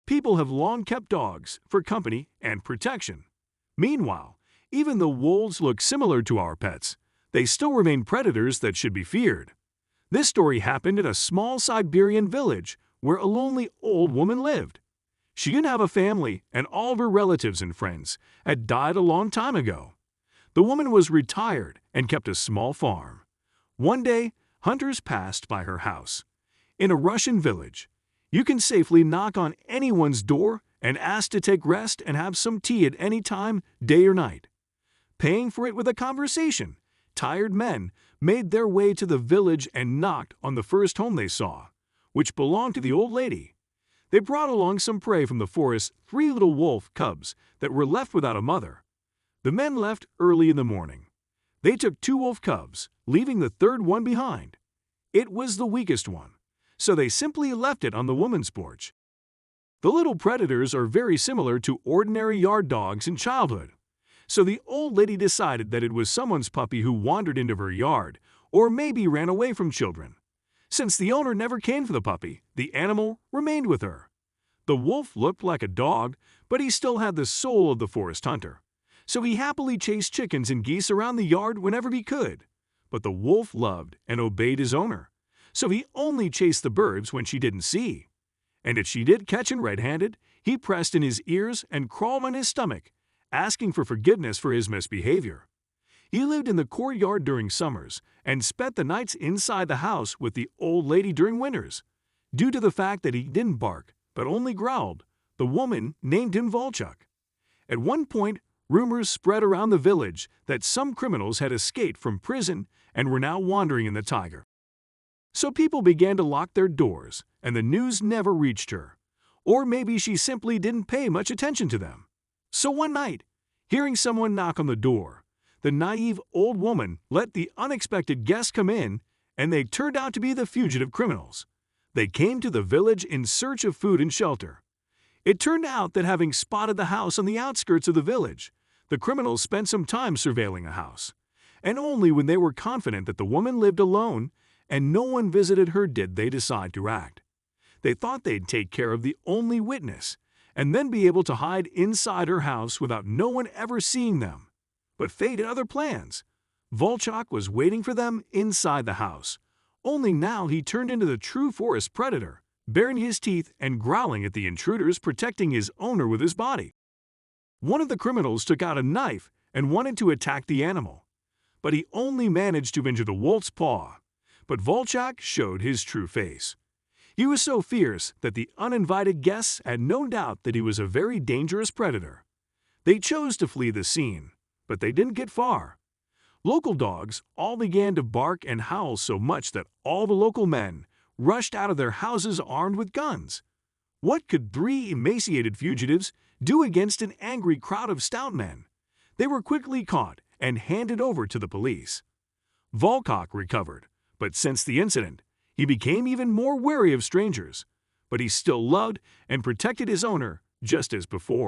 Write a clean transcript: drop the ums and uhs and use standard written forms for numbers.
People have long kept dogs for company and protection. Meanwhile, even though wolves look similar to our pets, they still remain predators that should be feared. This story happened in a small Siberian village where a lonely old woman lived. She didn't have a family, and all of her relatives and friends had died a long time ago. The woman was retired and kept a small farm. One day, hunters passed by her house. In a Russian village, you can safely knock on anyone's door and ask to take rest and have some tea at any time, day or night. Paying for it with a conversation, tired men made their way to the village and knocked on the first home they saw, which belonged to the old lady. They brought along some prey from the forest, 3 little wolf cubs that were left without a mother. The men left early in the morning. They took 2 wolf cubs, leaving the third one behind. It was the weakest one, so they simply left it on the woman's porch. The little predators are very similar to ordinary yard dogs in childhood. So the old lady decided that it was someone's puppy who wandered into her yard, or maybe ran away from children. Since the owner never came for the puppy, the animal remained with her. The wolf looked like a dog, but he still had the soul of the forest hunter. So he happily chased chickens and geese around the yard whenever he could. But the wolf loved and obeyed his owner, so he only chased the birds when she didn't see. And if she did catch him red-handed, he pressed in his ears and crawled on his stomach, asking for forgiveness for his misbehavior. He lived in the courtyard during summers and spent the nights inside the house with the old lady during winters. Due to the fact that he didn't bark, but only growled, the woman named him Volchuk. At one point, rumors spread around the village that some criminals had escaped from prison and were now wandering in the taiga. So people began to lock their doors, and the news never reached her. Or maybe she simply didn't pay much attention to them. So one night, hearing someone knock on the door, the naive old woman let the unexpected guest come in, and they turned out to be the fugitive criminals. They came to the village in search of food and shelter. It turned out that having spotted the house on the outskirts of the village, the criminals spent some time surveilling the house. And only when they were confident that the woman lived alone and no one visited her did they decide to act. They thought they'd take care of the only witness and then be able to hide inside her house without no one ever seeing them. But fate had other plans. Volchok was waiting for them inside the house. Only now he turned into the true forest predator, baring his teeth and growling at the intruders, protecting his owner with his body. One of the criminals took out a knife and wanted to attack the animal, but he only managed to injure the wolf's paw. But Volchok showed his true face. He was so fierce that the uninvited guests had no doubt that he was a very dangerous predator. They chose to flee the scene, but they didn't get far. Local dogs all began to bark and howl so much that all the local men rushed out of their houses armed with guns. What could 3 emaciated fugitives do against an angry crowd of stout men? They were quickly caught and handed over to the police. Volchok recovered, but since the incident, he became even more wary of strangers. But he still loved and protected his owner just as before.